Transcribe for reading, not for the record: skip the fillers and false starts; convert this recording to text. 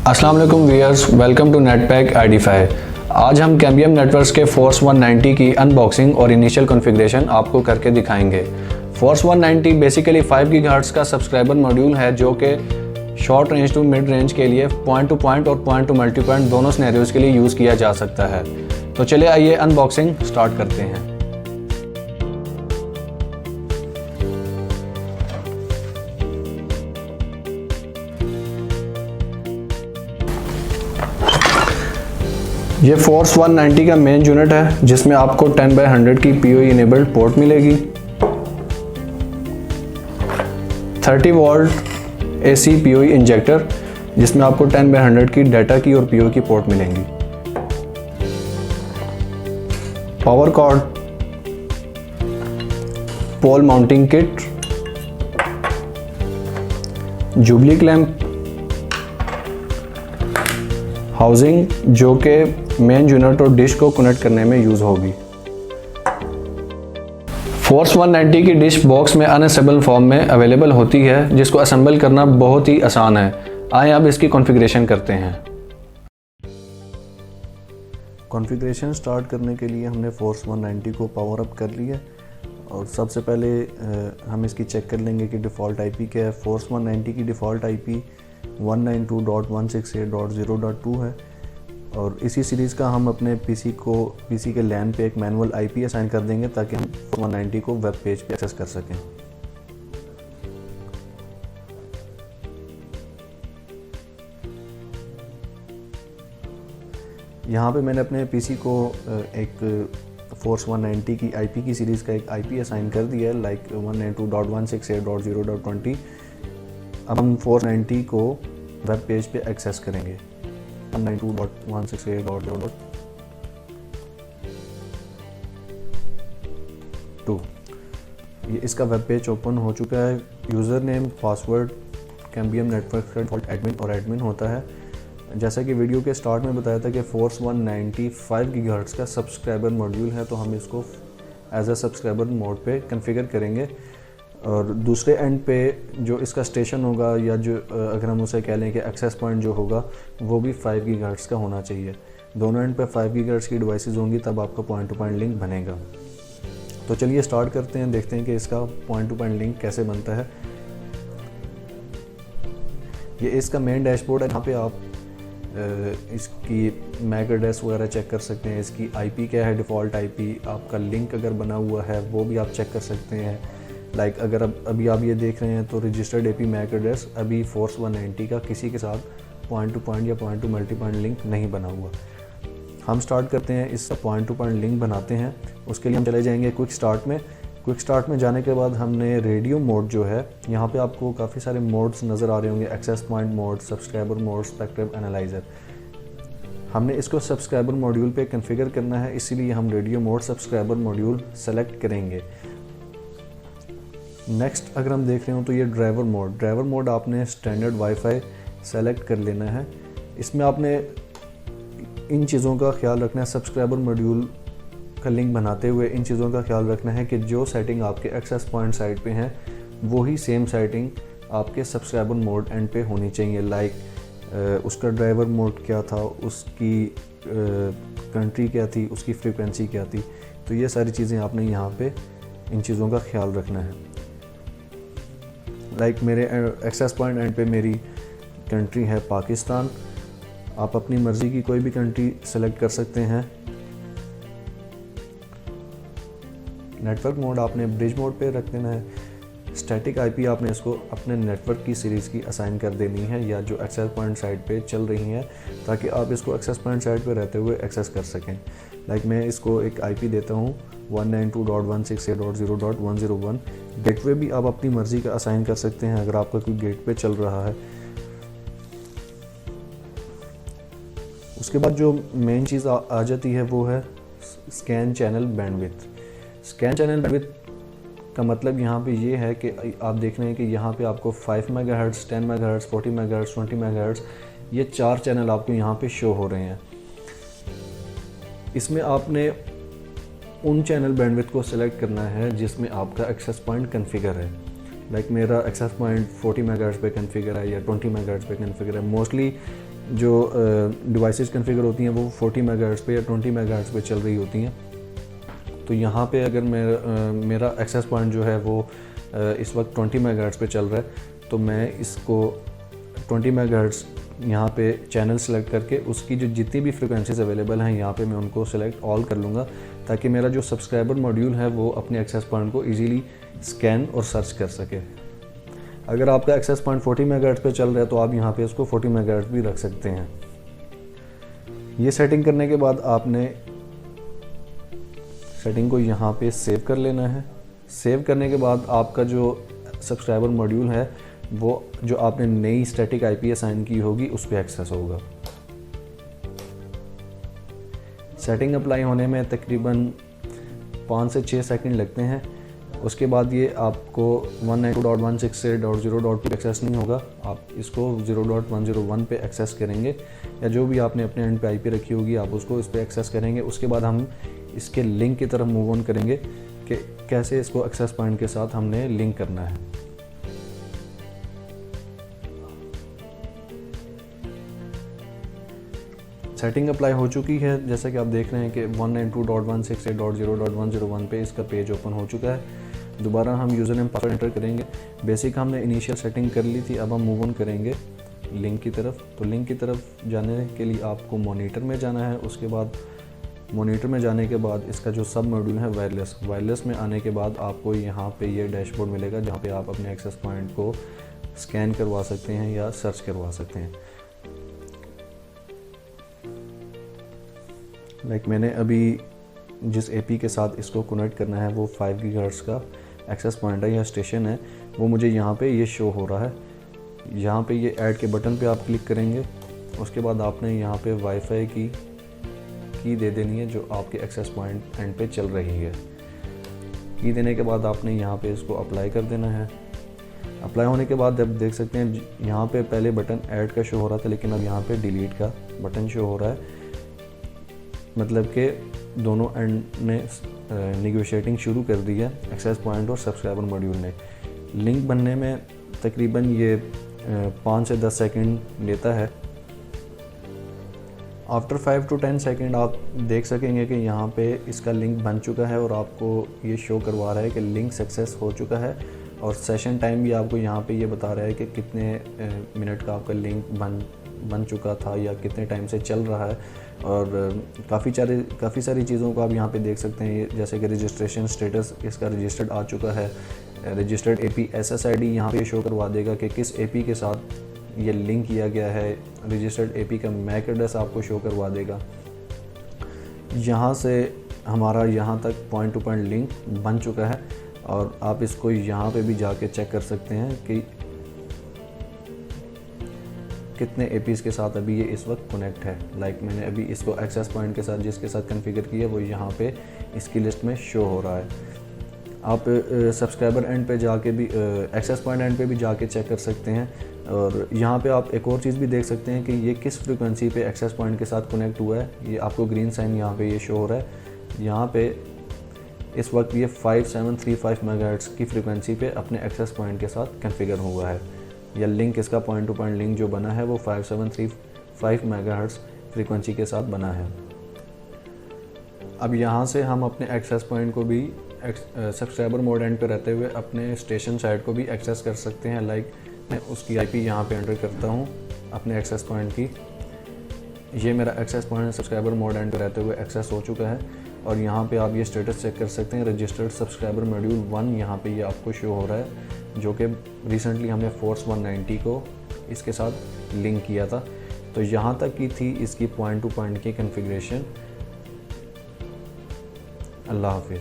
अस्सलाम वालेकुम viewers, welcome to नेटपैक आईडी5। आज हम कैम्बियम नेटवर्क्स के फोर्स 190 की अनबॉक्सिंग और इनिशियल कॉन्फ़िगरेशन आपको करके दिखाएंगे। फोर्स 190 बेसिकली 5 गीगाहर्ट्ज़ का सब्सक्राइबर मॉड्यूल है जो कि short range to mid range के लिए पॉइंट टू पॉइंट और पॉइंट टू मल्टी पॉइंट दोनों सिनेरियोज़ के लिए यूज़ किया जा सकता है। तो चलिए आइए अनबॉक्सिंग स्टार्ट करते हैं। ये फोर्स 190 का मेन यूनिट है जिसमें आपको 10/100 की PoE इनेबल्ड पोर्ट मिलेगी, 30 वोल्ट AC PoE इंजेक्टर जिसमें आपको 10/100 की डाटा की और PoE की पोर्ट मिलेंगी, power cord, pole mounting kit, jubilee clamp, housing जो कि मेन यूनिट और डिश को कनेक्ट करने में यूज़ होगी। फोर्स 190 की डिश बॉक्स में अनअसेंबल फॉर्म में अवेलेबल होती है जिसको असेंबल करना बहुत ही आसान है। आइए अब इसकी कॉन्फ़िगरेशन करते हैं। कॉन्फ़िगरेशन स्टार्ट करने के लिए हमने फोर्स 190 को पावर अप कर लिया और सबसे पहले हम इसकी चेक कर लेंगे कि डिफ़ॉल्ट IP क्या है। फोर्स 190 की डिफ़ॉल्ट IP 192.168.0.2 है और इसी सीरीज़ का हम अपने PC के लैन पे एक मैनुअल IP असाइन कर देंगे ताकि हम 190 को वेब पेज पे एक्सेस कर सकें। यहाँ पे मैंने अपने PC को एक फोर्स 190 की IP की सीरीज़ का एक IP असाइन कर दिया है, लाइक 192.168.0.20। अब हम 490 को वेब पेज पे एक्सेस करेंगे 192.168.0.2। ये इसका वेब पेज ओपन हो चुका है। User name, password cambium network का डिफ़ॉल्ट एडमिन और एडमिन होता है। जैसा कि वीडियो के स्टार्ट में बताया था कि फोर्स 190 5 गीगाहर्ट्ज़ का सब्सक्राइबर मॉड्यूल है, तो हम इसको एज अ सब्सक्राइबर मोड पे कॉन्फ़िगर करेंगे और दूसरे एंड पे जो इसका स्टेशन होगा या जो अगर हम उसे कह लें कि एक्सेस पॉइंट जो होगा वो भी 5 गीगाहर्ट्ज़ का होना चाहिए। दोनों एंड पे 5 गीगाहर्ट्ज़ की डिवाइसेस होंगी तब आपका पॉइंट टू पॉइंट लिंक बनेगा। तो चलिए स्टार्ट करते हैं, देखते हैं कि इसका पॉइंट टू पॉइंट लिंक कैसे बनता है। ये इसका मेन डैशबोर्ड है। यहाँ पे आप इसकी मैक एड्रेस वगैरह चेक कर सकते हैं, इसकी IP क्या है, डिफ़ॉल्ट IP, आपका लिंक अगर बना हुआ है वो भी आप चेक कर सकते हैं। लाइक अगर अभी आप ये देख रहे हैं तो रजिस्टर्ड AP मैक एड्रेस अभी फोर्स 190 का किसी के साथ पॉइंट टू पॉइंट या point to multi point link नहीं बना हुआ। हम स्टार्ट करते हैं, इस पॉइंट टू पॉइंट लिंक बनाते हैं। उसके लिए हम चले जाएंगे क्विक स्टार्ट में। क्विक स्टार्ट में जाने के बाद हमने रेडियो मोड जो है, यहाँ पे आपको काफ़ी सारे मोड्स नज़र आ रहे होंगे, access point mode, subscriber mode, spectrum analyser. हमने इसको सब्सक्राइबर मॉड्यूल पे कॉन्फ़िगर करना है, इसीलिए हम radio mode subscriber module select करेंगे। नेक्स्ट अगर हम देख रहे हो तो ये ड्राइवर मोड आपने स्टैंडर्ड वाईफाई सेलेक्ट कर लेना है। इसमें आपने इन चीज़ों का ख्याल रखना है, सब्सक्राइबर मॉड्यूल का लिंक बनाते हुए इन चीज़ों का ख्याल रखना है कि जो सेटिंग आपके एक्सेस पॉइंट साइट पे हैं वही सेम सेटिंग आपके सब्सक्राइबर मोड एंड पे होनी चाहिए। लाइक उसका ड्राइवर मोड क्या था, उसकी कंट्री क्या थी, उसकी फ्रीक्वेंसी क्या थी, तो ये सारी चीज़ें आपने यहाँ पे इन चीज़ों का ख्याल रखना है। लाइक मेरे एक्सेस पॉइंट एंड पे मेरी कंट्री है पाकिस्तान, आप अपनी मर्ज़ी की कोई भी कंट्री सेलेक्ट कर सकते हैं। नेटवर्क मोड आपने ब्रिज मोड पे रख देना है। स्टैटिक IP आपने इसको अपने नेटवर्क की सीरीज़ की असाइन कर देनी है या जो एक्सेस पॉइंट साइट पे चल रही हैं, ताकि आप इसको एक्सेस पॉइंट साइट पे रहते हुए एक्सेस कर सकें। लाइक मैं इसको एक IP देता हूँ 192.168.0.101। गेटवे भी आप अपनी मर्ज़ी का असाइन कर सकते हैं अगर आपका कोई गेटवे चल रहा है। उसके बाद जो मेन चीज़ आ जाती है वो है scan channel bandwidth. Scan channel bandwidth का मतलब यहाँ पे ये है कि आप देख रहे हैं कि यहाँ पे आपको 5 मेगाहर्ट्ज़, 10 मेगाहर्ट्ज़, 40 मेगाहर्ट्ज़, 20 मेगाहर्ट्ज़, ये 4 चैनल आपको यहाँ पे शो हो रहे हैं। इसमें आपने उन चैनल बैंडविड्थ को सिलेक्ट करना है जिसमें आपका एक्सेस पॉइंट कॉन्फ़िगर है। लाइक मेरा एक्सेस पॉइंट 40 मेगाहर्ट्ज़ पे कॉन्फ़िगर है या 20 मेगाहर्ट्ज़ पे कॉन्फ़िगर है। मोस्टली जो डिवाइसेस कॉन्फ़िगर होती हैं वो 40 मेगाहर्ट्ज़ पे या 20 मेगाहर्ट्ज़ पे चल रही होती हैं। तो यहाँ पे अगर मेरा एक्सेस पॉइंट जो है वो इस वक्त 20 मेगाहर्ट्ज़ पे चल रहा है, तो मैं इसको 20 मेगाहर्ट्ज़ यहाँ पे चैनल सेलेक्ट करके उसकी जो जितनी भी फ्रिक्वेंसीज अवेलेबल हैं यहाँ पे मैं उनको सेलेक्ट ऑल कर लूँगा, ताकि मेरा जो सब्सक्राइबर मॉड्यूल है वो अपने एक्सेस पॉइंट को इजीली स्कैन और सर्च कर सके। अगर आपका एक्सेस पॉइंट 40 मेगाहर्ट्ज़ पे चल रहा है तो आप यहाँ पे उसको 40 मेगाहर्ट्ज़ भी रख सकते हैं। ये सेटिंग करने के बाद आपने सेटिंग को यहाँ पे सेव कर लेना है। सेव करने के बाद आपका जो सब्सक्राइबर मॉड्यूल है वो जो आपने नई स्टैटिक आईपी असाइन की होगी उस पर एक्सेस होगा। सेटिंग अप्लाई होने में तकरीबन 5 से 6 सेकंड लगते हैं। उसके बाद ये आपको 192.168.0.2 पे एक्सेस नहीं होगा, आप इसको 0.101 पे एक्सेस करेंगे, या जो भी आपने अपने एंड पे आईपी रखी होगी आप उसको इस पर एक्सेस करेंगे। उसके बाद हम इसके लिंक की तरफ मूव ऑन करेंगे कि कैसे इसको एक्सेस पॉइंट के साथ हमने लिंक करना है। सेटिंग अप्लाई हो चुकी है, जैसा कि आप देख रहे हैं कि 192.168.0.101 पे इसका पेज ओपन हो चुका है। दोबारा हम यूज़र नेम पासवर्ड एंटर करेंगे। बेसिक हमने इनिशियल सेटिंग कर ली थी, अब हम मूव ऑन करेंगे लिंक की तरफ। तो लिंक की तरफ जाने के लिए आपको मॉनिटर में जाना है। उसके बाद मॉनिटर में जाने के बाद इसका जो सब मॉड्यूल है वायरलेस में आने के बाद आपको यहाँ पे ये डैशबोर्ड मिलेगा, जहाँ पे आप अपने एक्सेस पॉइंट को स्कैन करवा सकते हैं या सर्च करवा सकते हैं। मैंने अभी जिस एपी के साथ इसको कनेक्ट करना है वो 5 गीगाहर्ट्ज़ का एक्सेस पॉइंट है या स्टेशन है, वो मुझे यहाँ पे ये शो हो रहा है। यहाँ पे ये ऐड के बटन पे आप क्लिक करेंगे। उसके बाद आपने यहाँ पे वाईफाई की दे देनी है जो आपके एक्सेस पॉइंट एंड पे चल रही है। की देने के बाद आपने यहाँ पे इसको अप्लाई कर देना है। अप्लाई होने के बाद आप देख सकते हैं यहाँ पे पहले बटन ऐड का शो हो रहा था, लेकिन अब यहाँ पे डिलीट का बटन शो हो रहा है। मतलब कि दोनों एंड ने नेगोशिएटिंग शुरू कर दी है, एक्सेस पॉइंट और सब्सक्राइबर मॉड्यूल ने। लिंक बनने में तकरीबन ये 5 से 10 सेकंड लेता है। आफ्टर 5 to 10 सेकंड आप देख सकेंगे कि यहाँ पे इसका लिंक बन चुका है और आपको ये शो करवा रहा है कि लिंक सक्सेस हो चुका है, और सेशन टाइम भी आपको यहाँ पे ये बता रहा है कि कितने मिनट का आपका लिंक बन चुका था या कितने टाइम से चल रहा है। और काफ़ी सारी चीज़ों को आप यहाँ पे देख सकते हैं, जैसे कि रजिस्ट्रेशन स्टेटस इसका रजिस्टर्ड आ चुका है। रजिस्टर्ड एपी SSID यहाँ पे शो करवा देगा कि किस एपी के साथ ये लिंक किया गया है। रजिस्टर्ड एपी का मैक एड्रेस आपको शो करवा देगा। यहाँ से हमारा यहाँ तक पॉइंट टू पॉइंट लिंक बन चुका है, और आप इसको यहाँ पे भी जाके चेक कर सकते हैं कि कितने एपीज के साथ अभी ये इस वक्त कनेक्ट है। मैंने अभी इसको एक्सेस पॉइंट के साथ जिसके साथ कॉन्फ़िगर किया वो यहाँ पे इसकी लिस्ट में शो हो रहा है। आप सब्सक्राइबर एंड पे जाके भी एक्सेस पॉइंट एंड पे भी जाके चेक कर सकते हैं। और यहाँ पे आप एक और चीज़ भी देख सकते हैं कि ये किस फ्रिक्वेंसी पे एक्सेस पॉइंट के साथ कनेक्ट हुआ है। ये आपको ग्रीन साइन यहाँ पे ये शो हो रहा है। यहाँ पे इस वक्त ये 5735 मेगाहर्ट्ज़ की फ्रिक्वेंसी पे अपने एक्सेस पॉइंट के साथ कॉन्फ़िगर हुआ है, या लिंक इसका पॉइंट टू पॉइंट लिंक जो बना है वो 5735 मेगाहर्ट्ज़ फ्रिक्वेंसी के साथ बना है। अब यहाँ से हम अपने एक्सेस पॉइंट को भी सब्सक्राइबर मोड एंड पे रहते हुए अपने स्टेशन साइड को भी एक्सेस कर सकते हैं। मैं उसकी आईपी यहाँ पे एंटर करता हूँ अपने एक्सेस पॉइंट की। ये मेरा access point subscriber mode end पे रहते हुए एक्सेस हो चुका है, और यहाँ पे आप ये स्टेटस चेक कर सकते हैं। रजिस्टर्ड सब्सक्राइबर मॉड्यूल 1 यहाँ पे ये आपको शो हो रहा है, जो कि रिसेंटली हमने फोर्स 190 को इसके साथ लिंक किया था। तो यहाँ तक की थी इसकी पॉइंट टू पॉइंट की कॉन्फ़िगरेशन। अल्लाह हाफिज़।